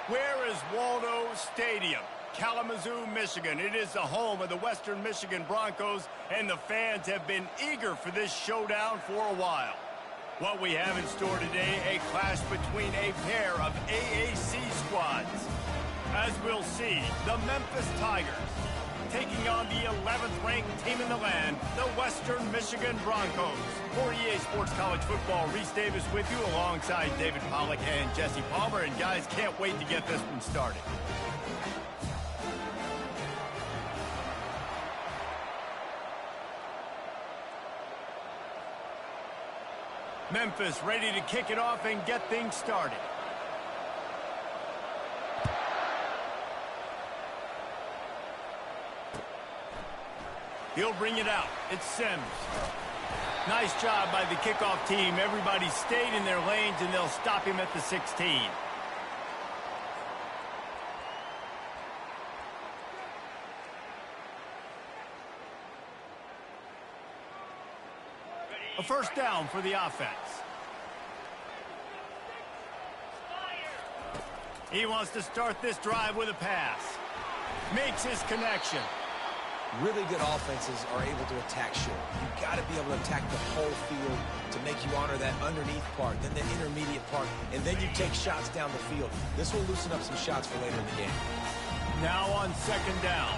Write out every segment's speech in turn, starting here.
Where is Waldo Stadium? Kalamazoo, Michigan. It is the home of the Western Michigan Broncos, and the fans have been eager for this showdown for a while. What we have in store today, a clash between a pair of AAC squads. As we'll see, the Memphis Tigers taking on the 11th ranked team in the land, the Western Michigan Broncos. For EA Sports College Football, Reese Davis with you alongside David Pollack and Jesse Palmer. And guys, can't wait to get this one started. Memphis ready to kick it off and get things started. He'll bring it out. It's Sims. Nice job by the kickoff team. Everybody stayed in their lanes, and they'll stop him at the 16. A first down for the offense. He wants to start this drive with a pass. Makes his connection. Really good offenses are able to attack short. You've got to be able to attack the whole field to make you honor that underneath part, then the intermediate part, and then you take shots down the field. This will loosen up some shots for later in the game. Now on second down.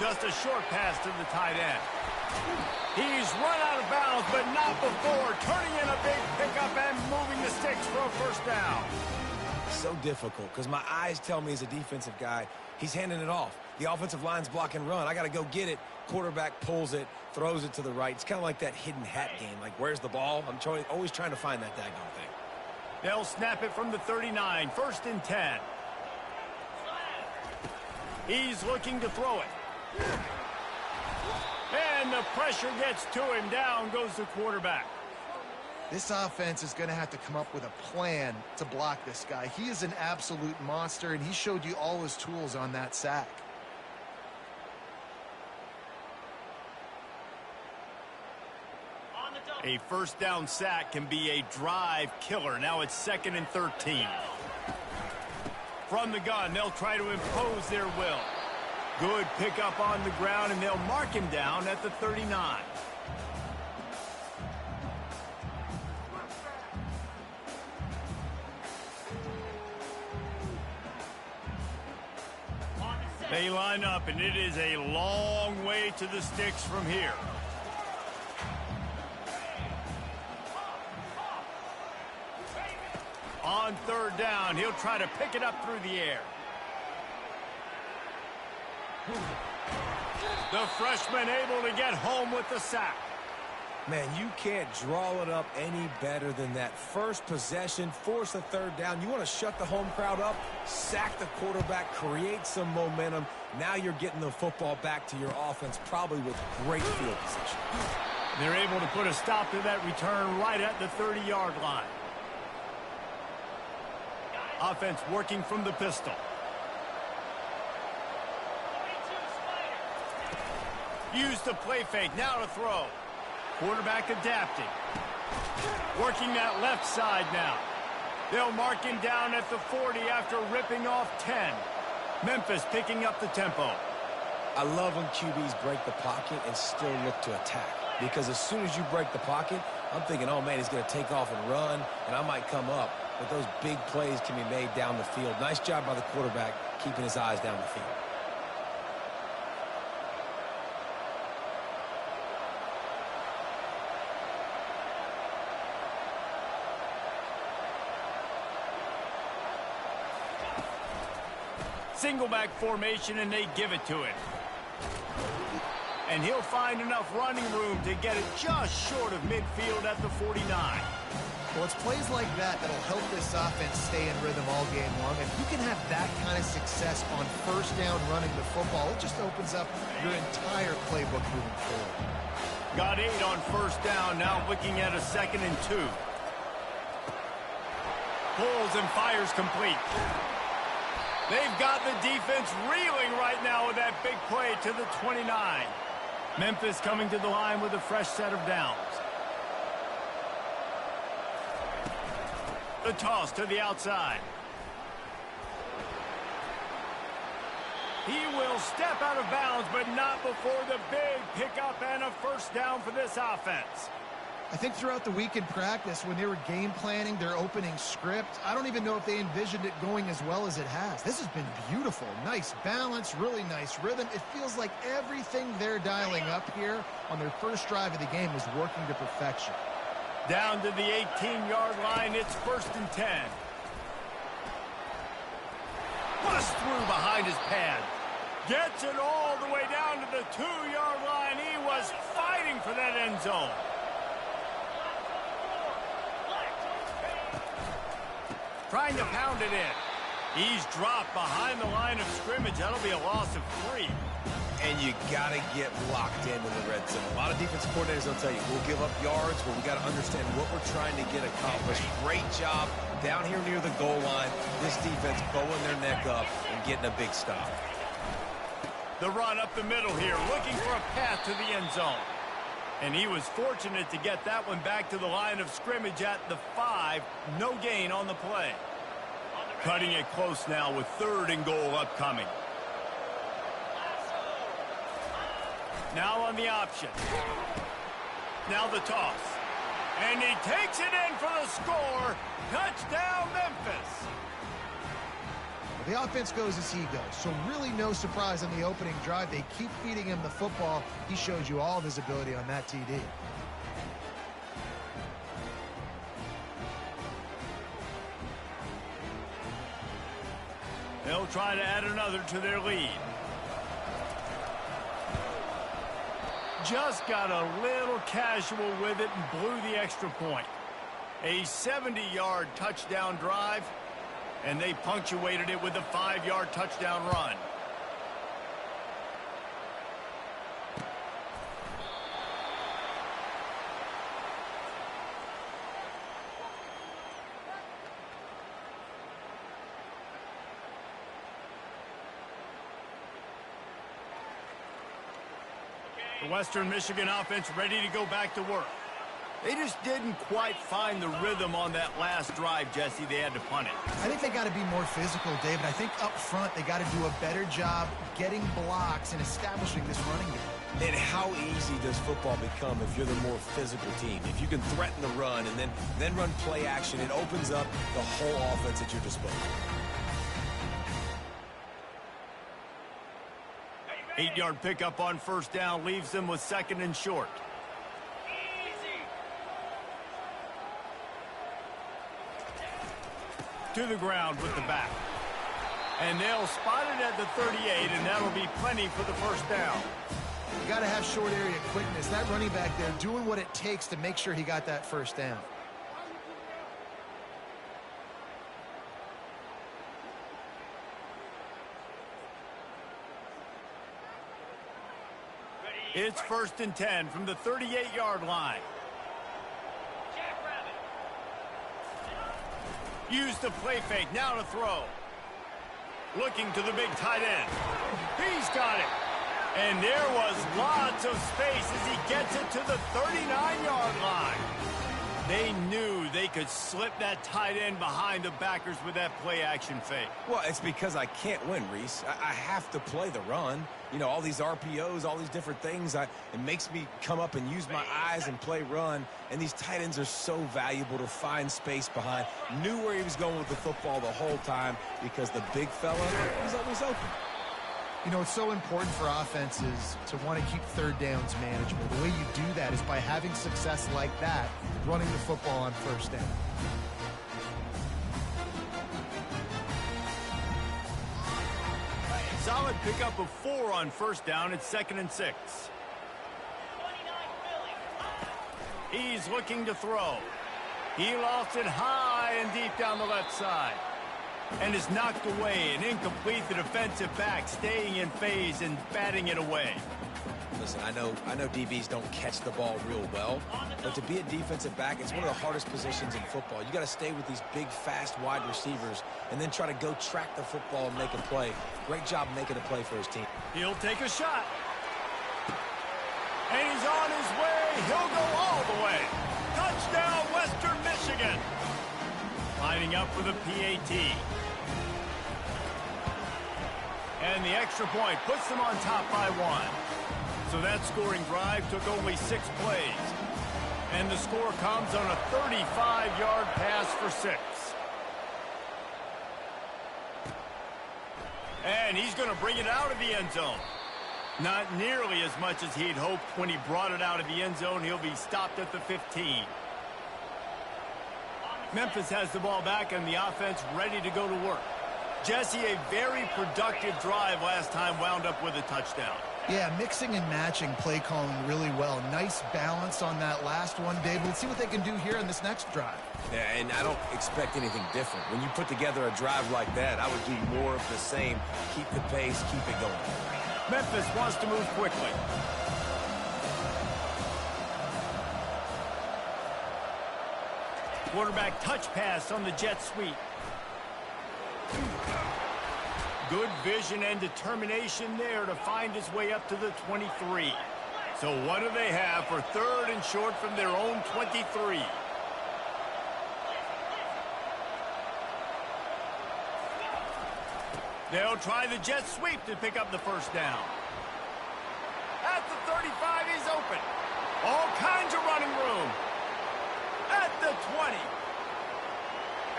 Just a short pass to the tight end. He's run out of bounds, but not before turning in a big pickup and moving the sticks for a first down. So difficult because my eyes tell me as a defensive guy, he's handing it off. The offensive line's block and run. I got to go get it. Quarterback pulls it, throws it to the right. It's kind of like that hidden hat game. Like, where's the ball? I'm always trying to find that daggone thing. They'll snap it from the 39, 1st and 10. He's looking to throw it. And the pressure gets to him. Down goes the quarterback. This offense is going to have to come up with a plan to block this guy. He is an absolute monster, and he showed you all his tools on that sack. A first down sack can be a drive killer. Now it's 2nd and 13. From the gun, they'll try to impose their will. Good pickup on the ground, and they'll mark him down at the 39. They line up, and it is a long way to the sticks from here. On third down, he'll try to pick it up through the air. The freshman able to get home with the sack. Man, you can't draw it up any better than that. First possession, force a third down. You want to shut the home crowd up, sack the quarterback, create some momentum. Now you're getting the football back to your offense, probably with great field position. They're able to put a stop to that return right at the 30-yard line. Offense working from the pistol. Use the play fake, now to throw. Quarterback adapting. Working that left side now. They'll mark him down at the 40 after ripping off 10. Memphis picking up the tempo. I love when QBs break the pocket and still look to attack. Because as soon as you break the pocket, I'm thinking, oh man, he's going to take off and run, and I might come up. But those big plays can be made down the field. Nice job by the quarterback keeping his eyes down the field. Single back formation, and they give it to him. And he'll find enough running room to get it just short of midfield at the 49. Well, it's plays like that that'll help this offense stay in rhythm all game long. If you can have that kind of success on first down running the football, it just opens up your entire playbook moving forward. Got 8 on first down, now looking at a 2nd and 2. Pulls and fires complete. They've got the defense reeling right now with that big play to the 29. Memphis coming to the line with a fresh set of downs. The toss to the outside. He will step out of bounds, but not before the big pickup and a first down for this offense. I think throughout the week in practice, when they were game planning their opening script, I don't even know if they envisioned it going as well as it has. This has been beautiful. Nice balance, really nice rhythm. It feels like everything they're dialing up here on their first drive of the game is working to perfection. Down to the 18-yard line, it's 1st and 10. Bust through behind his pad. Gets it all the way down to the 2-yard line. He was fighting for that end zone. Trying to pound it in. He's dropped behind the line of scrimmage. That'll be a loss of 3. And you got to get locked in the red zone. A lot of defense coordinators will tell you, we'll give up yards, but we got to understand what we're trying to get accomplished. Great job down here near the goal line. This defense bowing their neck up and getting a big stop. The run up the middle here, looking for a path to the end zone. And he was fortunate to get that one back to the line of scrimmage at the 5. No gain on the play. Cutting it close now with 3rd and goal upcoming. Now on the option. Now the toss. And he takes it in for the score. Touchdown, Memphis. The offense goes as he goes, so really no surprise on the opening drive. They keep feeding him the football. He shows you all of his ability on that TD. They'll try to add another to their lead. Just got a little casual with it and blew the extra point. A 70-yard touchdown drive, and they punctuated it with a 5-yard touchdown run. The Western Michigan offense ready to go back to work. They just didn't quite find the rhythm on that last drive, Jesse. They had to punt it. I think they got to be more physical, David. I think up front they got to do a better job getting blocks and establishing this running game. And how easy does football become if you're the more physical team? If you can threaten the run and then run play action, it opens up the whole offense at your disposal. 8-yard pickup on first down leaves them with 2nd and short. To the ground with the back. And they'll spot it at the 38, and that'll be plenty for the first down. You got to have short area quickness. That running back there doing what it takes to make sure he got that first down. It's 1st and 10 from the 38-yard line. Use the play fake, now to throw. Looking to the big tight end. He's got it. And there was lots of space as he gets it to the 39-yard line. They knew they could slip that tight end behind the backers with that play-action fake. Well, it's because I can't win, Reese. I have to play the run. You know, all these RPOs, all these different things. It makes me come up and use my eyes and play run. And these tight ends are so valuable to find space behind. Knew where he was going with the football the whole time because the big fella was always open. You know, it's so important for offenses to want to keep 3rd downs manageable. The way you do that is by having success like that, running the football on first down. Solid pickup of 4 on first down. It's 2nd and 6. He's looking to throw. He lost it high and deep down the left side. And is knocked away and incomplete. The defensive back staying in phase and batting it away. Listen, I know DBs don't catch the ball real well, but to be a defensive back, it's one of the hardest positions in football. You got to stay with these big, fast, wide receivers and then try to go track the football and make a play. Great job making a play for his team. He'll take a shot. And he's on his way. He'll go all the way. Touchdown, Western Michigan. Lining up for the PAT. And the extra point puts them on top by 1. So that scoring drive took only 6 plays. And the score comes on a 35-yard pass for 6. And he's going to bring it out of the end zone. Not nearly as much as he'd hoped when he brought it out of the end zone. He'll be stopped at the 15. Memphis has the ball back and the offense ready to go to work. Jesse, a very productive drive last time wound up with a touchdown. Yeah, mixing and matching play calling really well. Nice balance on that last one, Dave. Let's see what they can do here in this next drive. Yeah, and I don't expect anything different. When you put together a drive like that, I would do more of the same. Keep the pace, keep it going. Memphis wants to move quickly. Quarterback touch pass on the jet sweep. Good vision and determination there to find his way up to the 23. So what do they have for 3rd and short from their own 23? They'll try the jet sweep to pick up the first down. At the 35, he's open. All kinds of running room. At the 20.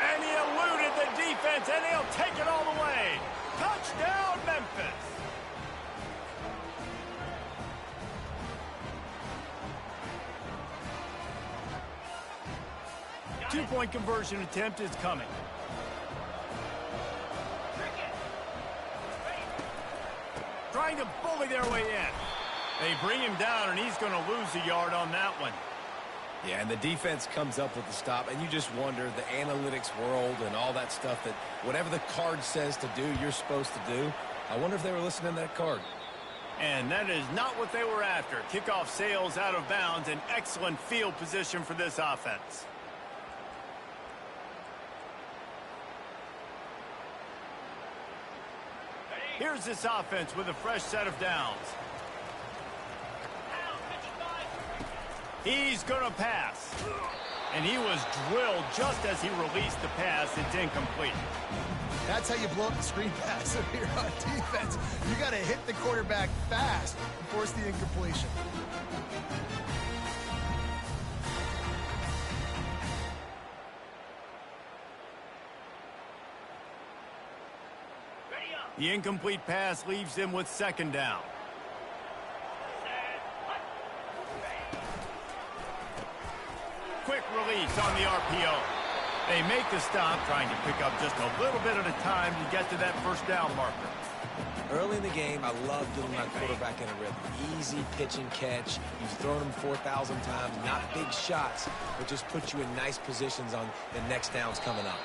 And he eluded the defense, and he'll take it all the way. Touchdown, Memphis. Two-point conversion attempt is coming. Trying to bully their way in. They bring him down, and he's going to lose a yard on that one. Yeah, and the defense comes up with the stop, and you just wonder, the analytics world and all that stuff, that whatever the card says to do, you're supposed to do. I wonder if they were listening to that card. And that is not what they were after. Kickoff sails out of bounds, an excellent field position for this offense. Here's this offense with a fresh set of downs. He's going to pass. And he was drilled just as he released the pass. It's incomplete. That's how you blow up the screen pass if you're on defense. You got to hit the quarterback fast and force the incompletion. The incomplete pass leaves him with 2nd down. Quick release on the RPO. They make the stop, trying to pick up just a little bit at a time to get to that first down marker. Early in the game, I love getting my quarterback in a rhythm. Easy pitch and catch. You've thrown him 4,000 times. Not big shots, but just put you in nice positions on the next downs coming up.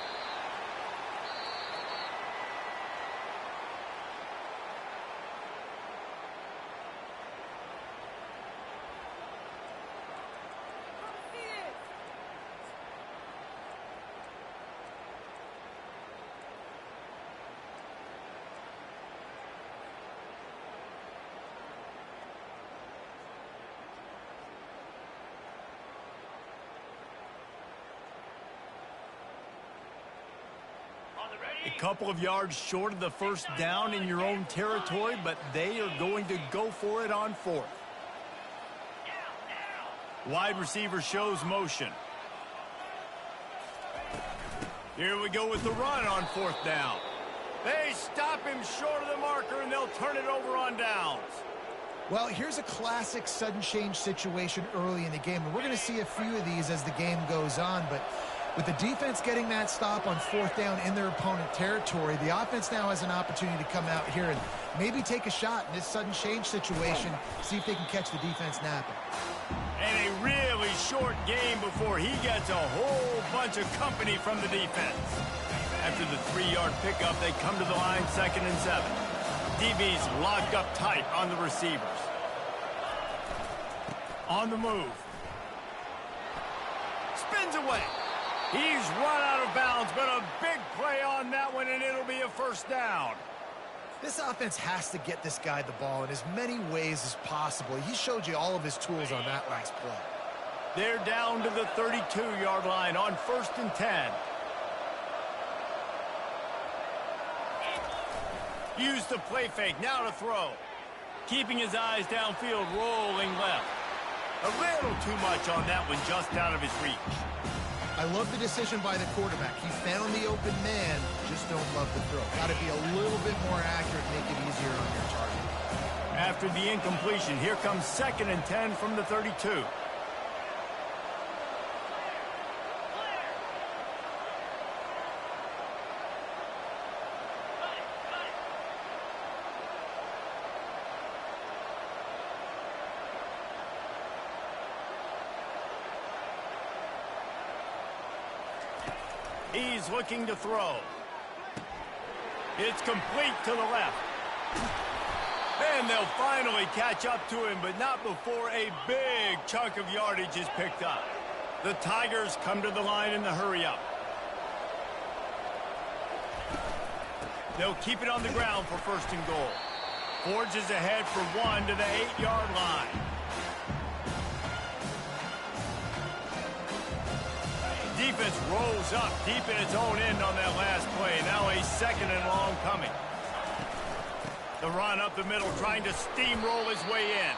A couple of yards short of the first down in your own territory, but they are going to go for it on 4th. Wide receiver shows motion. Here we go with the run on 4th down. They stop him short of the marker, and they'll turn it over on downs. Well, here's a classic sudden change situation early in the game, and we're going to see a few of these as the game goes on, but with the defense getting that stop on 4th down in their opponent territory, the offense now has an opportunity to come out here and maybe take a shot in this sudden change situation, see if they can catch the defense napping. And a really short game before he gets a whole bunch of company from the defense. After the 3-yard pickup, they come to the line 2nd and 7. DB's locked up tight on the receivers. On the move. Spins away. He's run out of bounds, but a big play on that one, and it'll be a first down. This offense has to get this guy the ball in as many ways as possible. He showed you all of his tools on that last play. They're down to the 32-yard line on 1st and 10. Use the play fake, now to throw. Keeping his eyes downfield, rolling left. A little too much on that one, just out of his reach. I love the decision by the quarterback. He found the open man, just don't love the throw. Got to be a little bit more accurate, make it easier on your target. After the incompletion, here comes 2nd and 10 from the 32. He's looking to throw. It's complete to the left. And they'll finally catch up to him, but not before a big chunk of yardage is picked up. The Tigers come to the line in the hurry-up. They'll keep it on the ground for 1st and goal. Forges ahead for 1 to the 8-yard line. Defense rolls up deep in its own end on that last play. Now a 2nd and long coming. The run up the middle, trying to steamroll his way in.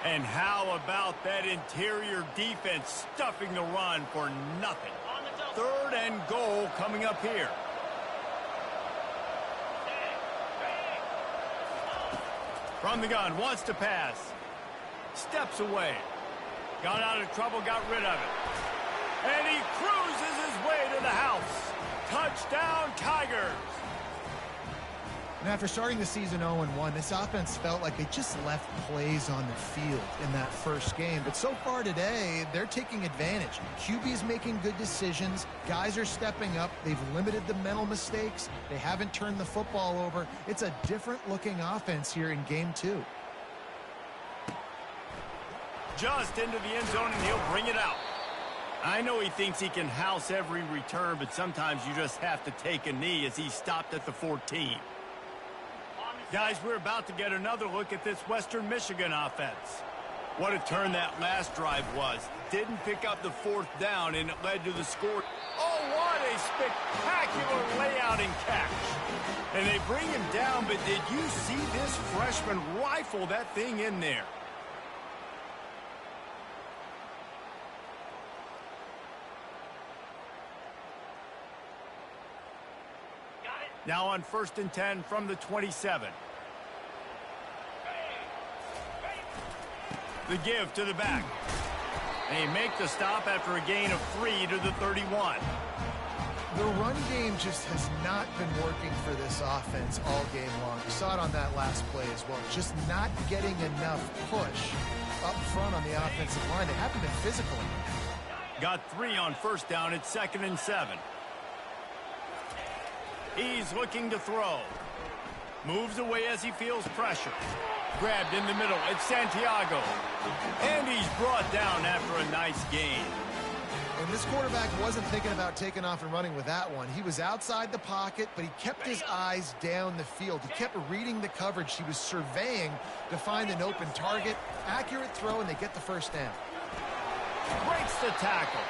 And how about that interior defense stuffing the run for nothing? 3rd and goal coming up here. From the gun, wants to pass. Steps away. Got out of trouble, got rid of it. And he cruises his way to the house. Touchdown, Tigers. And after starting the season 0-1, this offense felt like they just left plays on the field in that first game. But so far today, they're taking advantage. QB's making good decisions. Guys are stepping up. They've limited the mental mistakes. They haven't turned the football over. It's a different-looking offense here in Game 2. Just into the end zone, and he'll bring it out. I know he thinks he can house every return, but sometimes you just have to take a knee as he stopped at the 14. Guys, we're about to get another look at this Western Michigan offense. What a turn that last drive was. Didn't pick up the 4th down, and it led to the score. Oh, what a spectacular layout and catch. And they bring him down, but did you see this freshman rifle that thing in there? Now on 1st and 10 from the 27. The give to the back. They make the stop after a gain of 3 to the 31. The run game just has not been working for this offense all game long. We saw it on that last play as well. Just not getting enough push up front on the offensive line. They haven't been physical enough. Got 3 on 1st down. It's 2nd and 7. He's looking to throw. Moves away as he feels pressure. Grabbed in the middle. It's Santiago. And he's brought down after a nice gain. And this quarterback wasn't thinking about taking off and running with that one. He was outside the pocket, but he kept his eyes down the field. He kept reading the coverage. He was surveying to find an open target. Accurate throw, and they get the 1st down. Breaks the tackle.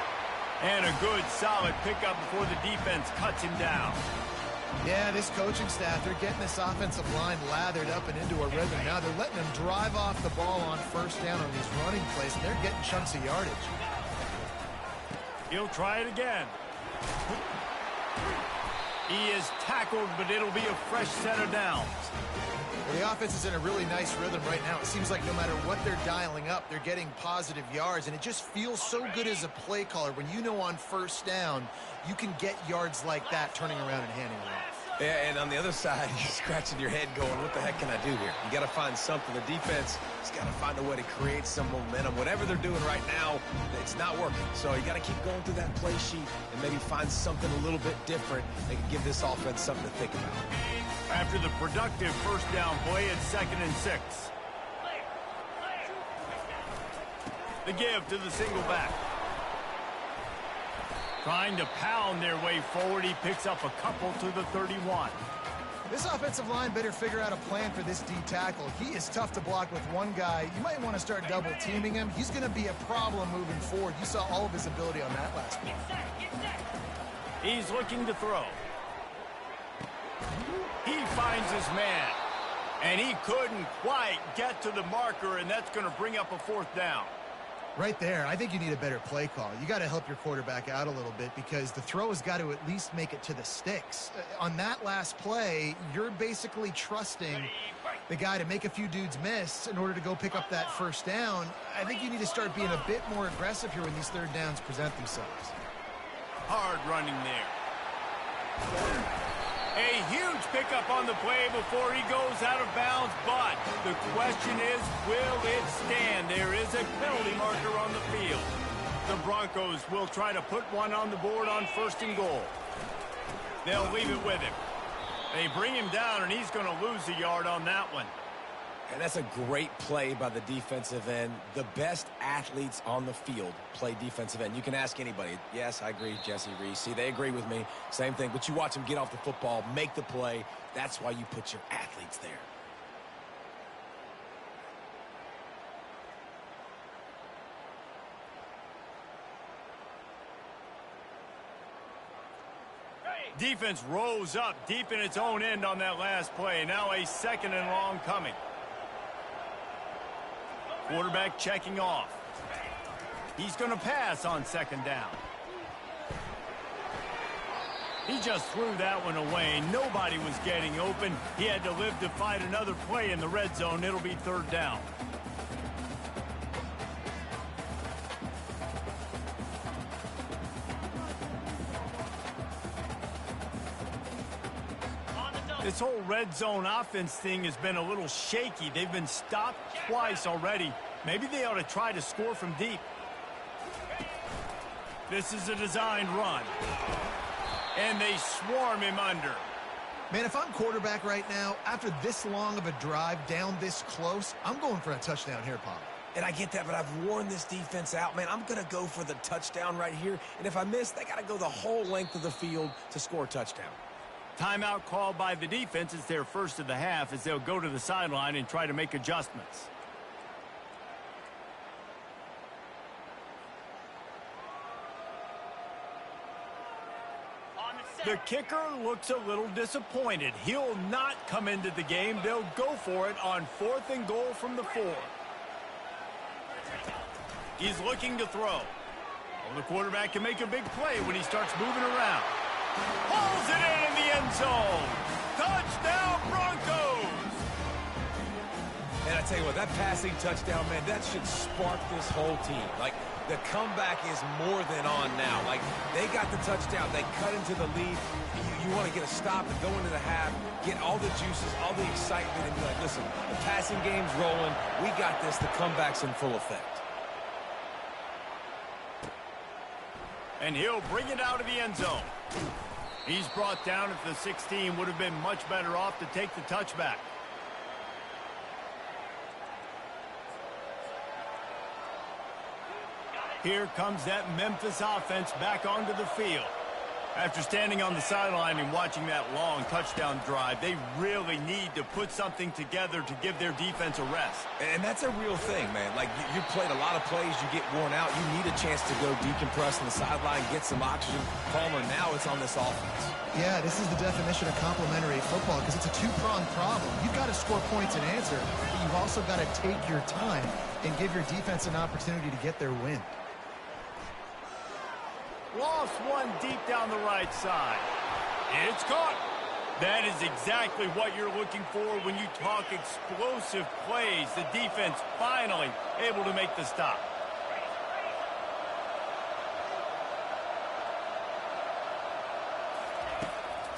And a good, solid pickup before the defense cuts him down. Yeah, this coaching staff, they're getting this offensive line lathered up and into a rhythm. Now they're letting them drive off the ball on 1st down on these running plays, and they're getting chunks of yardage. He'll try it again. He is tackled, but it'll be a fresh set of downs. Well, the offense is in a really nice rhythm right now. It seems like no matter what they're dialing up, they're getting positive yards, and it just feels so good as a play caller when you know on 1st down you can get yards like that turning around and handing it off. Yeah, and on the other side, you're scratching your head going, what the heck can I do here? You got to find something. The defense has got to find a way to create some momentum. Whatever they're doing right now, it's not working. So you got to keep going through that play sheet and maybe find something a little bit different that can give this offense something to think about. After the productive 1st down play, it's 2nd and 6. The give to the single back. Trying to pound their way forward. He picks up a couple to the 31. This offensive line better figure out a plan for this D tackle. He is tough to block with one guy. You might want to start double teaming him. He's going to be a problem moving forward. You saw all of his ability on that last play. He's looking to throw. He finds his man. And he couldn't quite get to the marker, and that's going to bring up a 4th down. Right there, I think you need a better play call. You got to help your quarterback out a little bit because the throw has got to at least make it to the sticks. On that last play, you're basically trusting the guy to make a few dudes miss in order to go pick up that 1st down. I think you need to start being a bit more aggressive here when these 3rd downs present themselves. Hard running there. A huge pickup on the play before he goes out of bounds, but the question is, will it stand? There is a penalty marker on the field. The Broncos will try to put one on the board on 1st and goal. They'll leave it with him. They bring him down, and he's going to lose a yard on that one. And that's a great play by the defensive end. The best athletes on the field play defensive end. You can ask anybody. Yes, I agree, Jesse Reese. See, they agree with me. Same thing. But you watch them get off the football, make the play. That's why you put your athletes there. Defense rose up deep in its own end on that last play. Now a 2nd and long coming. Quarterback checking off. He's going to pass on 2nd down. He just threw that one away. Nobody was getting open. He had to live to fight another play in the red zone. It'll be 3rd down. This whole red zone offense thing has been a little shaky. They've been stopped twice already. Maybe they ought to try to score from deep. This is a designed run. And they swarm him under. Man, if I'm quarterback right now, after this long of a drive down this close, I'm going for a touchdown here, Pop. And I get that, but I've worn this defense out, man. I'm going to go for the touchdown right here. And if I miss, they got to go the whole length of the field to score a touchdown. Timeout called by the defense. It's their 1st of the half as they'll go to the sideline and try to make adjustments. The kicker looks a little disappointed. He'll not come into the game. They'll go for it on 4th and goal from the 4. He's looking to throw. Well, the quarterback can make a big play when he starts moving around. Pulls it in the end zone. Touchdown, Broncos! And I tell you what, that passing touchdown, man, that should spark this whole team. Like, the comeback is more than on now. Like, they got the touchdown. They cut into the lead. You want to get a stop and go into the half, get all the juices, all the excitement, and be like, listen, the passing game's rolling. We got this. The comeback's in full effect. And he'll bring it out of the end zone. He's brought down at the 16. Would have been much better off to take the touchback. Here comes that Memphis offense back onto the field. After standing on the sideline and watching that long touchdown drive, they really need to put something together to give their defense a rest. And that's a real thing, man. Like, you played a lot of plays, you get worn out, you need a chance to go decompress on the sideline, get some oxygen. Palmer, now it's on this offense. Yeah, this is the definition of complementary football because it's a two-pronged problem. You've got to score points and answer, but you've also got to take your time and give your defense an opportunity to get their win. Lost one deep down the right side. It's caught. That is exactly what you're looking for when you talk explosive plays. The defense finally able to make the stop.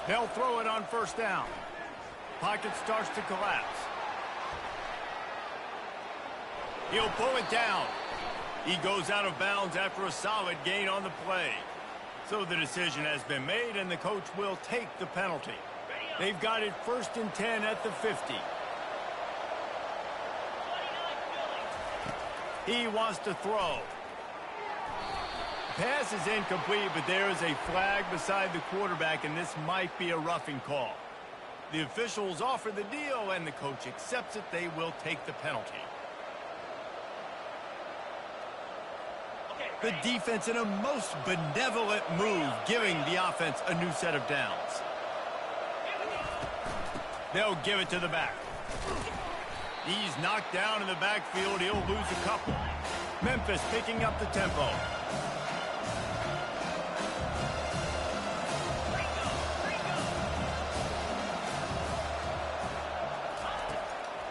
They'll throw it on 1st down. Pocket starts to collapse. He'll pull it down. He goes out of bounds after a solid gain on the play. So the decision has been made, and the coach will take the penalty. They've got it 1st and 10 at the 50. He wants to throw. Pass is incomplete, but there is a flag beside the quarterback, and this might be a roughing call. The officials offer the deal, and the coach accepts it. They will take the penalty. The defense in a most benevolent move, giving the offense a new set of downs. They'll give it to the back. He's knocked down in the backfield. He'll lose a couple. Memphis picking up the tempo.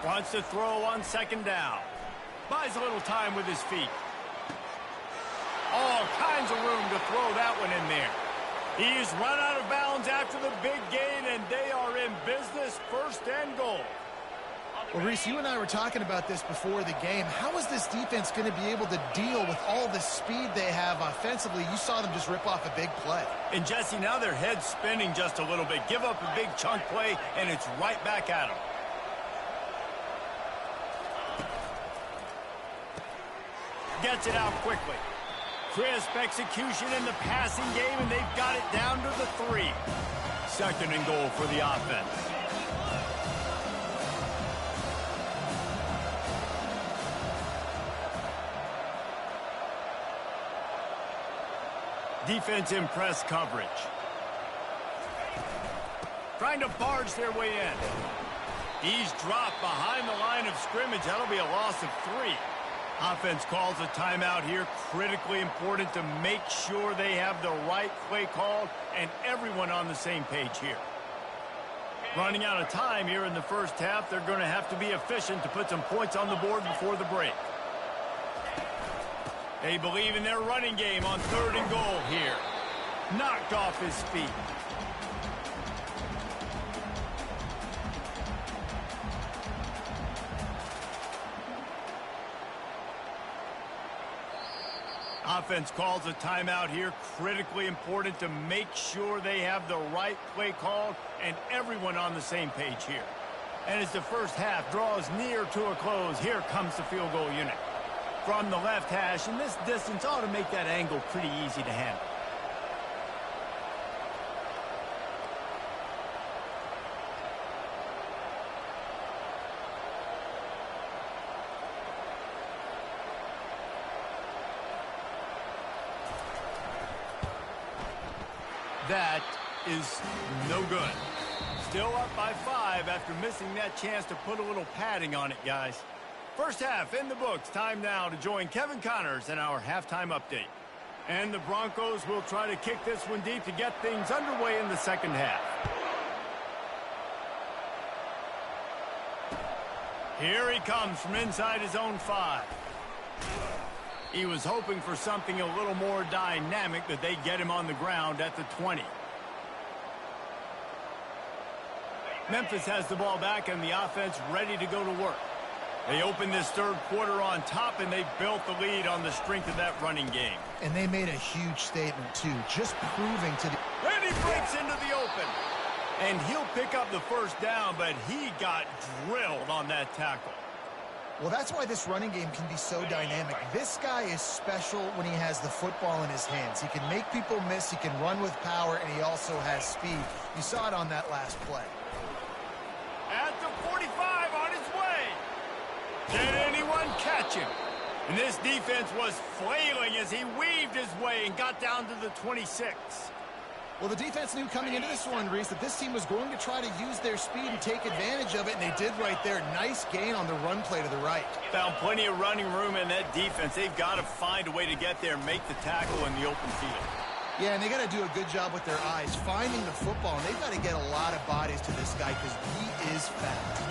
Wants to throw on second down. Buys a little time with his feet. All kinds of room to throw that one in there. He's run out of bounds after the big gain, and they are in business, first and goal. Well, Reese, you and I were talking about this before the game. How is this defense going to be able to deal with all the speed they have offensively? You saw them just rip off a big play. And, Jesse, now their head's spinning just a little bit. Give up a big chunk play, and it's right back at them. Gets it out quickly. Crisp execution in the passing game, and they've got it down to the 3. Second and goal for the offense. Defense in press coverage. Trying to barge their way in. He's dropped behind the line of scrimmage. That'll be a loss of 3. Offense calls a timeout here. Critically important to make sure they have the right play called and everyone on the same page here. Running out of time here in the first half. They're going to have to be efficient to put some points on the board before the break. They believe in their running game on third and goal here. Knocked off his feet. Offense calls a timeout here. Critically important to make sure they have the right play called and everyone on the same page here. And as the first half draws near to a close, here comes the field goal unit. From the left hash, and this distance ought to make that angle pretty easy to handle. That is no good. Still up by 5 after missing that chance to put a little padding on it, guys. First half in the books. Time now to join Kevin Connors in our halftime update. And the Broncos will try to kick this one deep to get things underway in the second half. Here he comes from inside his own 5. He was hoping for something a little more dynamic, but they get him on the ground at the 20. Memphis has the ball back and the offense ready to go to work. They opened this third quarter on top, and they built the lead on the strength of that running game. And they made a huge statement, too, just proving to the... And he breaks into the open. And he'll pick up the first down, but he got drilled on that tackle. Well, that's why this running game can be so dynamic. This guy is special when he has the football in his hands. He can make people miss, he can run with power, and he also has speed. You saw it on that last play. At the 45 on his way. Did anyone catch him? And this defense was flailing as he weaved his way and got down to the 26. Well, the defense knew coming into this one, Reese, that this team was going to try to use their speed and take advantage of it, and they did right there. Nice gain on the run play to the right. Found plenty of running room in that defense. They've got to find a way to get there and make the tackle in the open field. Yeah, and they got to do a good job with their eyes, finding the football, and they've got to get a lot of bodies to this guy because he is fast.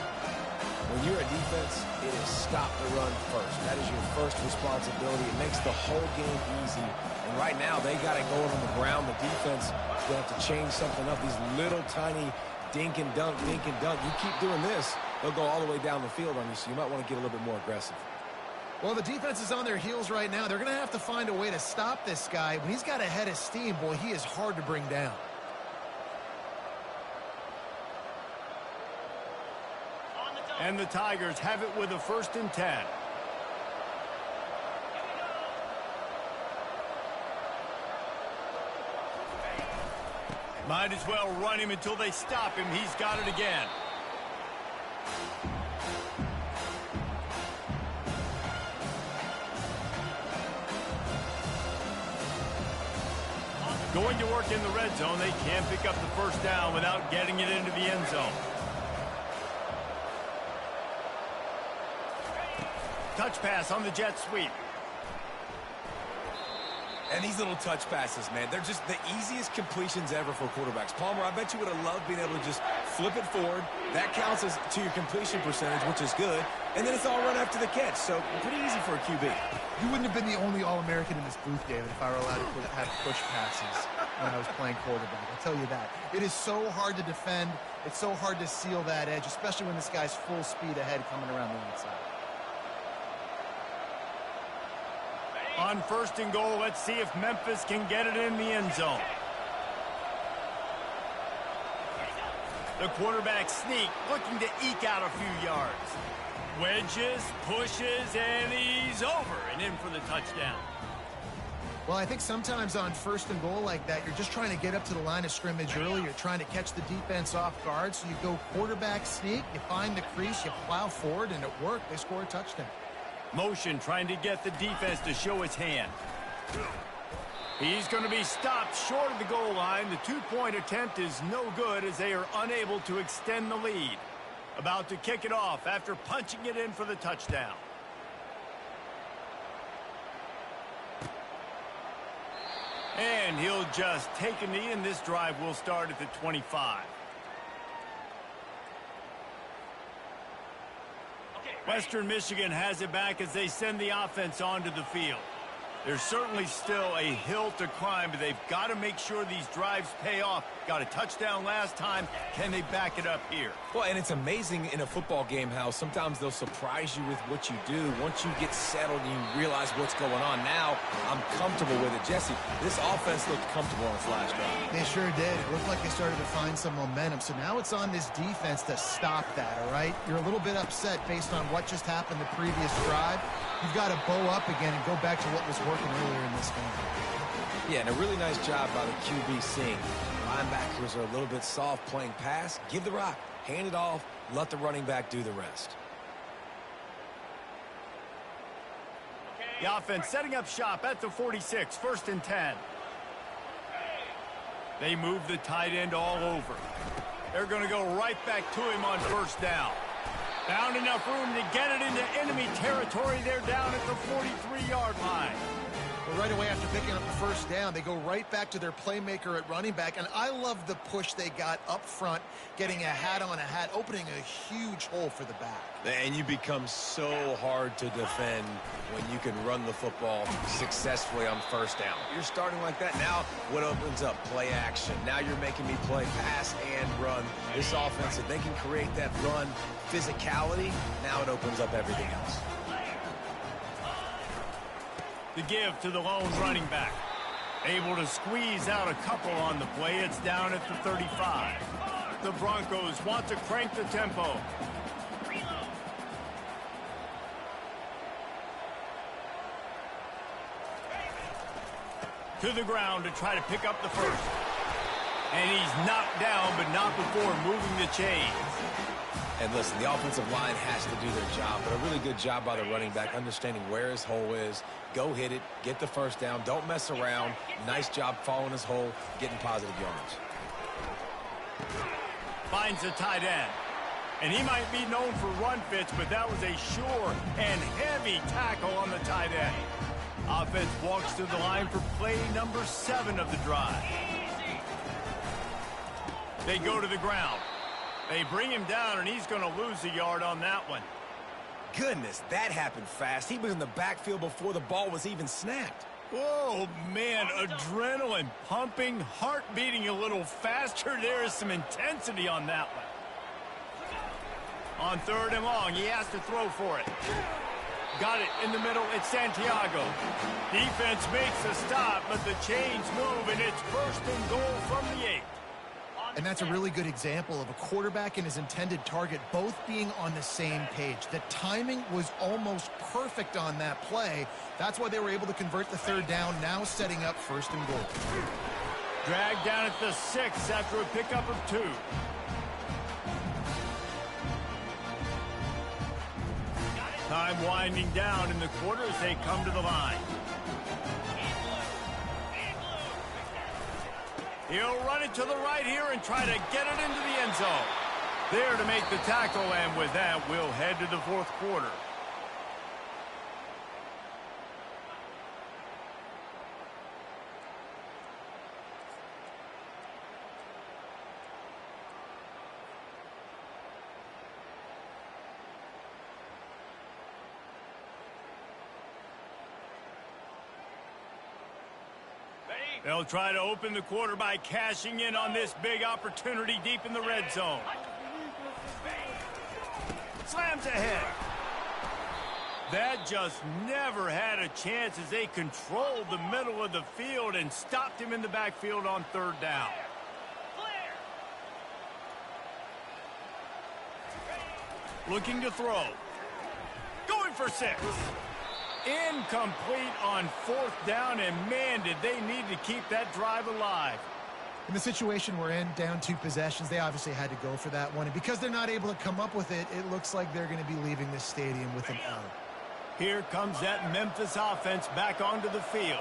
When you're a defense, it is stop the run first. That is your first responsibility. It makes the whole game easy. And right now, they got it going on the ground. The defense is going to have to change something up. These little tiny dink and dunk, dink and dunk. You keep doing this, they'll go all the way down the field on you, so you might want to get a little bit more aggressive. Well, the defense is on their heels right now. They're going to have to find a way to stop this guy. When he's got a head of steam, boy, he is hard to bring down. And the Tigers have it with a 1st and 10. Might as well run him until they stop him. He's got it again. Going to work in the red zone. They can't pick up the first down without getting it into the end zone. Touch pass on the jet sweep. And these little touch passes, man, they're just the easiest completions ever for quarterbacks. Palmer, I bet you would have loved being able to just flip it forward. That counts as to your completion percentage, which is good. And then it's all run after the catch, so pretty easy for a QB. You wouldn't have been the only All-American in this booth, David, if I were allowed to have push passes when I was playing quarterback. I'll tell you that. It is so hard to defend. It's so hard to seal that edge, especially when this guy's full speed ahead coming around the outside. On first and goal, let's see if Memphis can get it in the end zone. The quarterback sneak, looking to eke out a few yards. Wedges, pushes, and he's over and in for the touchdown. Well, I think sometimes on first and goal like that, you're just trying to get up to the line of scrimmage early. You're trying to catch the defense off guard. So you go quarterback sneak, you find the crease, you plow forward, and it worked. They score a touchdown. Motion trying to get the defense to show his hand. He's going to be stopped short of the goal line. The two-point attempt is no good as they are unable to extend the lead. About to kick it off after punching it in for the touchdown. And he'll just take a knee, and this drive will start at the 25. Western Michigan has it back as they send the offense onto the field. There's certainly still a hill to climb, but they've got to make sure these drives pay off. Got a touchdown last time. Can they back it up here? Well, and it's amazing in a football game how sometimes they'll surprise you with what you do. Once you get settled and you realize what's going on, now I'm comfortable with it. Jesse, this offense looked comfortable on its last drive. They sure did. It looked like they started to find some momentum. So now it's on this defense to stop that, all right? You're a little bit upset based on what just happened the previous drive. You've got to bow up again and go back to what was working earlier in this game. Yeah, and a really nice job by the QB seeing. Linebackers are a little bit soft playing pass. Give the rock, hand it off, let the running back do the rest. The offense setting up shop at the 46, first and 10. They move the tight end all over. They're going to go right back to him on first down. Found enough room to get it into enemy territory. They're down at the 43-yard line. Well, right away after picking up the first down, they go right back to their playmaker at running back. And I love the push they got up front, getting a hat on a hat, opening a huge hole for the back. And you become so hard to defend when you can run the football successfully on first down. You're starting like that. Now what opens up? Play action. Now you're making me play pass and run. This offense, if they can create that run physicality, now it opens up everything else. The give to the lone running back. Able to squeeze out a couple on the play. It's down at the 35. The Broncos want to crank the tempo. To the ground to try to pick up the first. And he's knocked down, but not before moving the chains. And listen, the offensive line has to do their job, but a really good job by the running back, understanding where his hole is. Go hit it, get the first down, don't mess around. Nice job following his hole, getting positive yards. Finds the tight end. And he might be known for run fits, but that was a sure and heavy tackle on the tight end. Offense walks to the line for play number 7 of the drive. They go to the ground. They bring him down, and he's going to lose a yard on that one. Goodness, that happened fast. He was in the backfield before the ball was even snapped. Oh, man, adrenaline pumping, heart beating a little faster. There is some intensity on that one. On third and long, he has to throw for it. Got it in the middle. It's Santiago. Defense makes a stop, but the chains move, and it's first and goal from the 8. And that's a really good example of a quarterback and his intended target both being on the same page. The timing was almost perfect on that play. That's why they were able to convert the third down, now setting up first and goal. Dragged down at the 6 after a pickup of 2. Time winding down in the quarter as they come to the line. He'll run it to the right here and try to get it into the end zone. There to make the tackle, and with that, we'll head to the fourth quarter. They'll try to open the quarter by cashing in on this big opportunity deep in the red zone. Slams ahead. That just never had a chance as they controlled the middle of the field and stopped him in the backfield on third down. Looking to throw. Going for 6. Incomplete on fourth down, and man, did they need to keep that drive alive. In the situation we're in, down 2 possessions, they obviously had to go for that one. And because they're not able to come up with it, it looks like they're going to be leaving this stadium with an L. Here comes that Memphis offense back onto the field.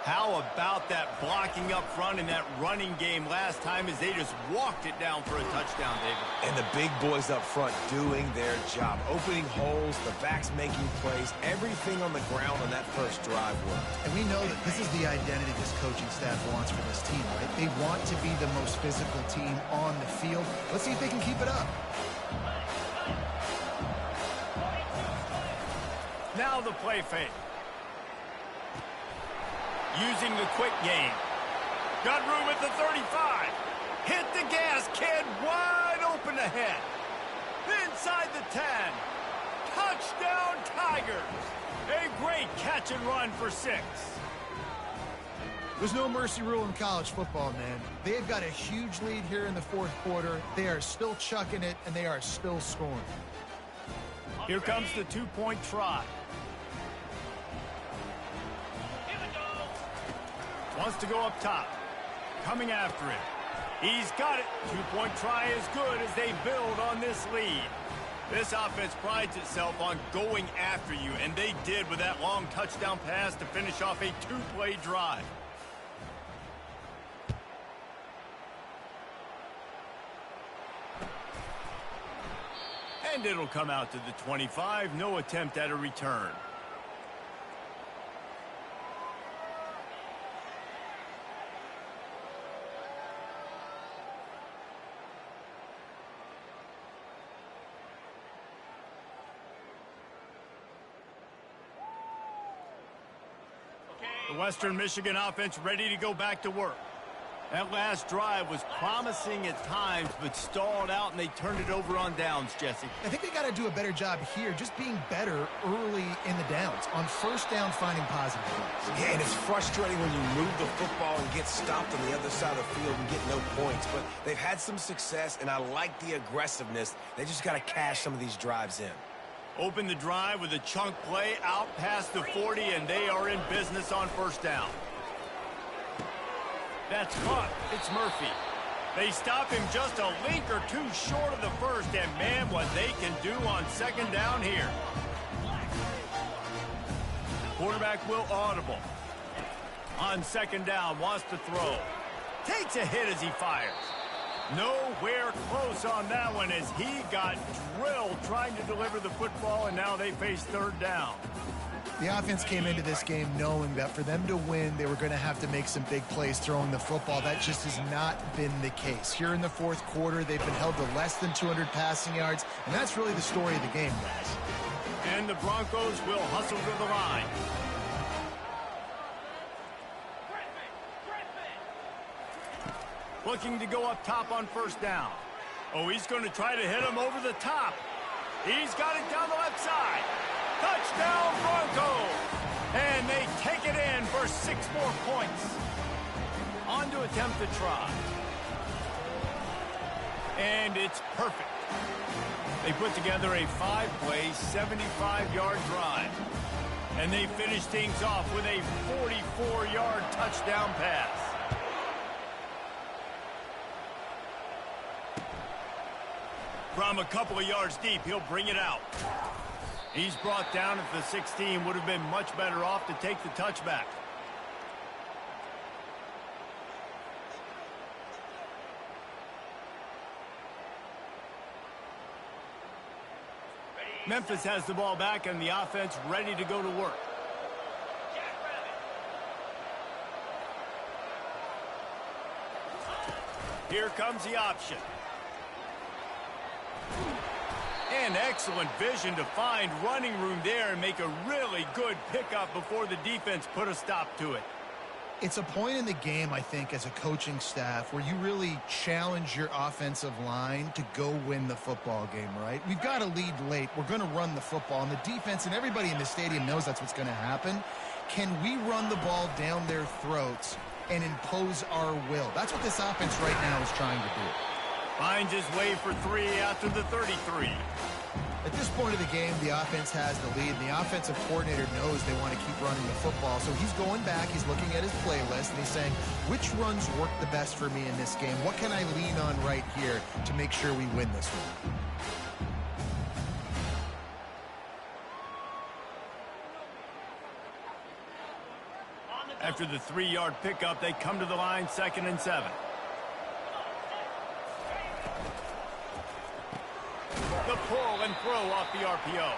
How about that blocking up front in that running game last time as they just walked it down for a touchdown, David? And the big boys up front doing their job. Opening holes, the backs making plays, everything on the ground on that first drive worked. And we know that this is the identity this coaching staff wants for this team, right? They want to be the most physical team on the field. Let's see if they can keep it up. Now the play fake. Using the quick game. Got room at the 35. Hit the gas, kid. Wide open ahead. Inside the 10. Touchdown, Tigers. A great catch and run for 6. There's no mercy rule in college football, man. They've got a huge lead here in the fourth quarter. They are still chucking it, and they are still scoring. Here comes the 2-point try. Wants to go up top. Coming after it. He's got it. 2-point try is good as they build on this lead. This offense prides itself on going after you, and they did with that long touchdown pass to finish off a 2-play drive. And it'll come out to the 25. No attempt at a return. The Western Michigan offense ready to go back to work. That last drive was promising at times, but stalled out, and they turned it over on downs, Jesse. I think they got to do a better job here, just being better early in the downs. On first down, finding positive plays. Yeah, and it's frustrating when you move the football and get stopped on the other side of the field and get no points. But they've had some success, and I like the aggressiveness. They just got to cash some of these drives in. Open the drive with a chunk play out past the 40, and they are in business on first down. That's caught. It's Murphy. They stop him just a link or two short of the first, and man, what they can do on second down here. Quarterback will audible. On second down, wants to throw. Takes a hit as he fires. Nowhere close on that one as he got drilled trying to deliver the football, and now they face third down. The offense came into this game knowing that for them to win, they were going to have to make some big plays throwing the football. That just has not been the case. Here in the fourth quarter, they've been held to less than 200 passing yards, and that's really the story of the game, guys. And the Broncos will hustle to the line. Looking to go up top on first down. Oh, he's going to try to hit him over the top. He's got it down the left side. Touchdown, Broncos! And they take it in for 6 more points. On to attempt the try. And it's perfect. They put together a 5-play, 75-yard drive. And they finish things off with a 44-yard touchdown pass. From a couple of yards deep, he'll bring it out. He's brought down at the 16. Would have been much better off to take the touchback. Memphis has the ball back and the offense ready to go to work. Here comes the option. And excellent vision to find running room there and make a really good pickup before the defense put a stop to it. It's a point in the game, I think, as a coaching staff where you really challenge your offensive line to go win the football game, right? We've got to lead late. We're going to run the football. And the defense and everybody in the stadium knows that's what's going to happen. Can we run the ball down their throats and impose our will? That's what this offense right now is trying to do. Finds his way for 3 after the 33. At this point of the game, the offense has the lead, and the offensive coordinator knows they want to keep running the football. So he's going back, he's looking at his playlist, and he's saying, which runs work the best for me in this game? What can I lean on right here to make sure we win this one? After the 3-yard pickup, they come to the line, 2nd and 7. The pull and throw off the RPO.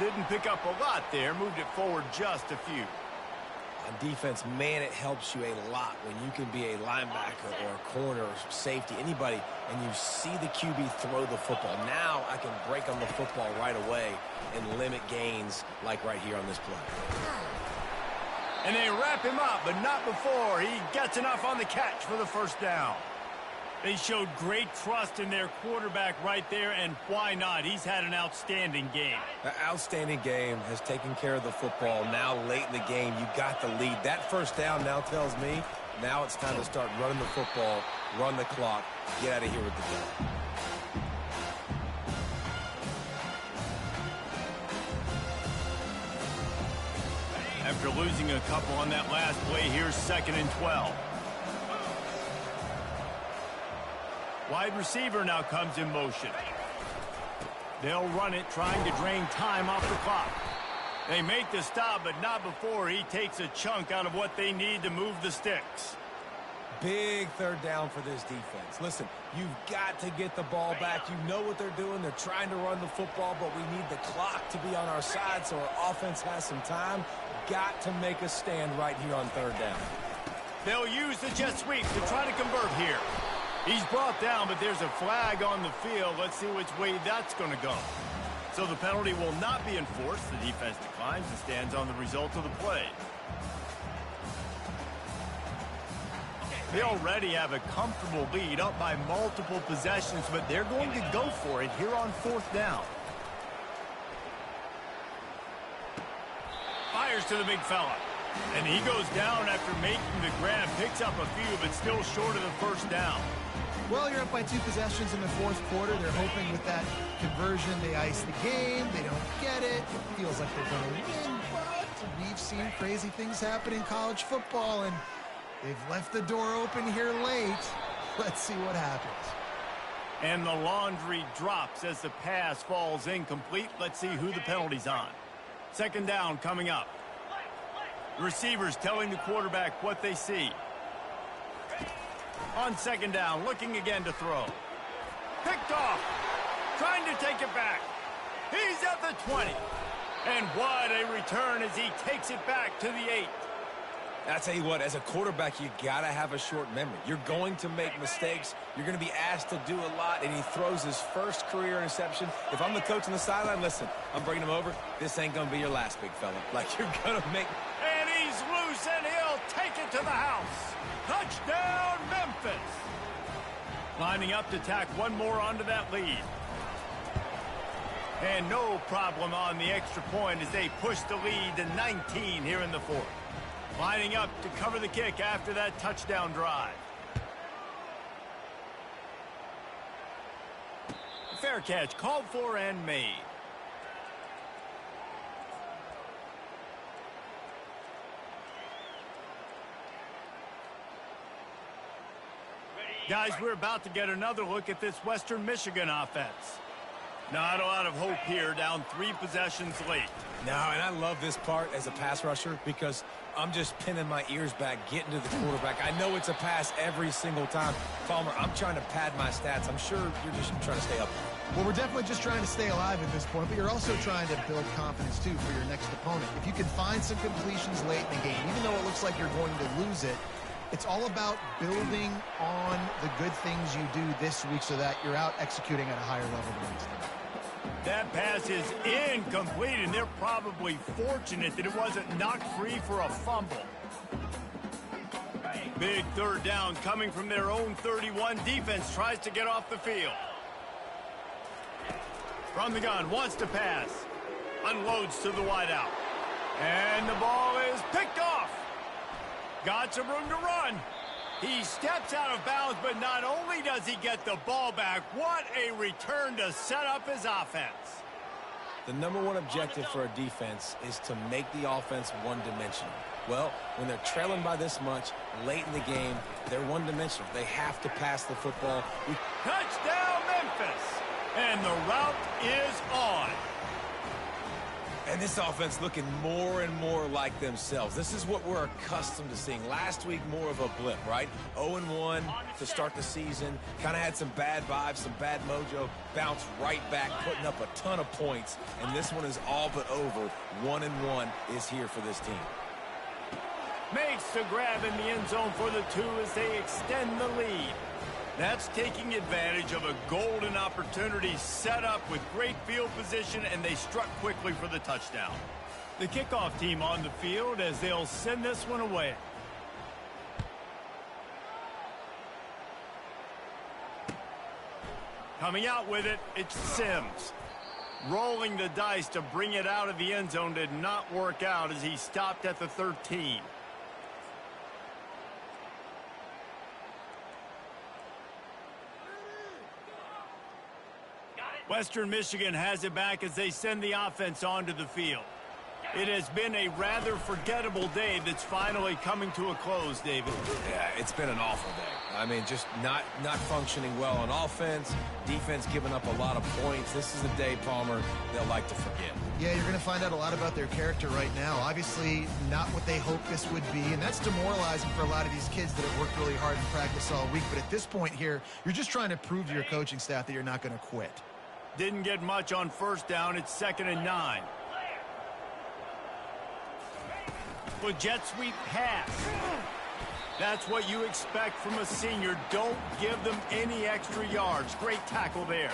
Didn't pick up a lot there, moved it forward just a few. On defense, man, it helps you a lot when you can be a linebacker or a corner or safety, anybody, and you see the QB throw the football. Now I can break on the football right away and limit gains like right here on this play. And they wrap him up, but not before he gets enough on the catch for the first down. They showed great trust in their quarterback right there, and why not? He's had an outstanding game. An outstanding game, has taken care of the football. Now late in the game, you got the lead. That first down now tells me now it's time to start running the football, run the clock, get out of here with the ball. After losing a couple on that last play, here's 2nd and 12. Wide receiver now comes in motion. They'll run it, trying to drain time off the clock. They make the stop, but not before he takes a chunk out of what they need to move the sticks. Big third down for this defense. Listen, you've got to get the ball back. You know what they're doing. They're trying to run the football, but we need the clock to be on our side so our offense has some time. Got to make a stand right here on third down. They'll use the jet sweep to try to convert here. He's brought down, but there's a flag on the field. Let's see which way that's going to go. So the penalty will not be enforced. The defense declines and stands on the result of the play. They already have a comfortable lead, up by multiple possessions, but they're going to go for it here on 4th down. Fires to the big fella. And he goes down after making the grab, picks up a few, but still short of the first down. Well, you're up by 2 possessions in the 4th quarter. They're hoping with that conversion they ice the game. They don't get it. It feels like they're going to win, but we've seen crazy things happen in college football, and they've left the door open here late. Let's see what happens. And the laundry drops as the pass falls incomplete. Let's see who the penalty's on. 2nd down coming up. Receivers telling the quarterback what they see. On 2nd down, looking again to throw. Picked off. Trying to take it back. He's at the 20. And what a return as he takes it back to the 8. I tell you what, as a quarterback, you got to have a short memory. You're going to make mistakes. You're going to be asked to do a lot, and he throws his first career interception. If I'm the coach on the sideline, listen, I'm bringing him over. This ain't going to be your last, big fella. Like, you're going to make... And he's loose, and he'll take it to the house. Touchdown, Memphis. Lining up to tack one more onto that lead. And no problem on the extra point as they push the lead to 19 here in the 4th. Lining up to cover the kick after that touchdown drive. Fair catch called for and made. Guys, we're about to get another look at this Western Michigan offense. Not a lot of hope here, down 3 possessions late. No, and I love this part as a pass rusher because I'm just pinning my ears back, getting to the quarterback. I know it's a pass every single time. Palmer, I'm trying to pad my stats. I'm sure you're just trying to stay up there. Well, we're definitely just trying to stay alive at this point, but you're also trying to build confidence, too, for your next opponent. If you can find some completions late in the game, even though it looks like you're going to lose it, it's all about building on the good things you do this week so that you're out executing at a higher level the next time. That pass is incomplete, and they're probably fortunate that it wasn't knocked free for a fumble. Big third down coming from their own 31. Defense tries to get off the field. From the gun, wants to pass. Unloads to the wideout. And the ball is picked off. Got some room to run. He steps out of bounds, but not only does he get the ball back, what a return to set up his offense. The number one objective for a defense is to make the offense one-dimensional. Well, when they're trailing by this much, late in the game, they're one-dimensional. They have to pass the football. Touchdown, Memphis! And the route is on. And this offense looking more and more like themselves. This is what we're accustomed to seeing. Last week, more of a blip, right? 0-1 to start the season. Kind of had some bad vibes, some bad mojo. Bounced right back, putting up a ton of points. And this one is all but over. 1-1 is here for this team. Makes the grab in the end zone for the 2 as they extend the lead. That's taking advantage of a golden opportunity set up with great field position, and they struck quickly for the touchdown. The kickoff team on the field as they'll send this one away. Coming out with it, it's Sims. Rolling the dice to bring it out of the end zone did not work out as he stopped at the 13. Western Michigan has it back as they send the offense onto the field. It has been a rather forgettable day that's finally coming to a close, David. Yeah, it's been an awful day. I mean, just not functioning well on offense, defense giving up a lot of points. This is a day, Palmer, they'll like to forget. Yeah, you're going to find out a lot about their character right now. Obviously, not what they hoped this would be, and that's demoralizing for a lot of these kids that have worked really hard in practice all week. But at this point here, you're just trying to prove to your coaching staff that you're not going to quit. Didn't get much on first down. It's 2nd and 9. Well, jet sweep pass. That's what you expect from a senior. Don't give them any extra yards. Great tackle there.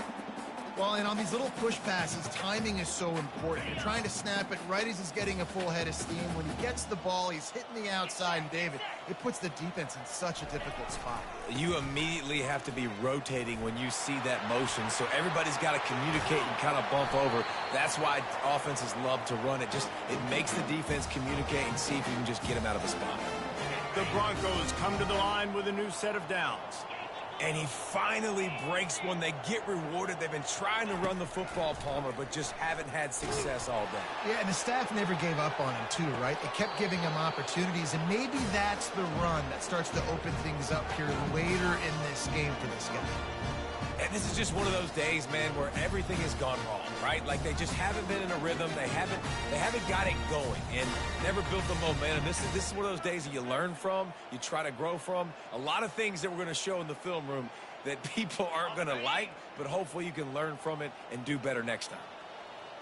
Well, and on these little push passes, timing is so important. You're trying to snap it right as he's getting a full head of steam. When he gets the ball, he's hitting the outside, and David, it puts the defense in such a difficult spot. You immediately have to be rotating when you see that motion, so everybody's got to communicate and kind of bump over. That's why offenses love to run it. It makes the defense communicate and see if you can just get him out of a spot. The Broncos come to the line with a new set of downs. And he finally breaks one. They get rewarded. They've been trying to run the football, Palmer, but just haven't had success all day. Yeah, and the staff never gave up on him, too, right? They kept giving him opportunities, and maybe that's the run that starts to open things up here later in this game for this guy. And this is just one of those days, man, where everything has gone wrong, right? Like they just haven't been in a rhythm. They haven't got it going and never built the momentum. This is one of those days that you learn from, you try to grow from. A lot of things that we're going to show in the film room that people aren't going to like, but hopefully you can learn from it and do better next time.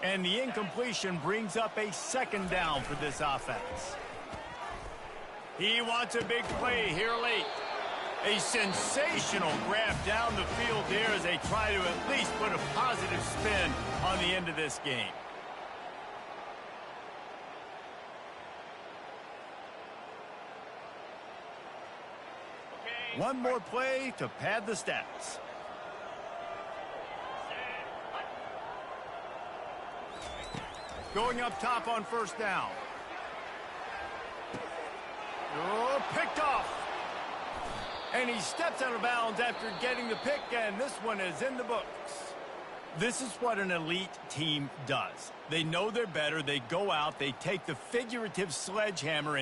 And the incompletion brings up a 2nd down for this offense. He wants a big play here late. A sensational grab down the field there as they try to at least put a positive spin on the end of this game. One more play to pad the stats. Going up top on 1st down. Oh, picked off. And he steps out of bounds after getting the pick, and this one is in the books. This is what an elite team does. They know they're better. They go out. They take the figurative sledgehammer and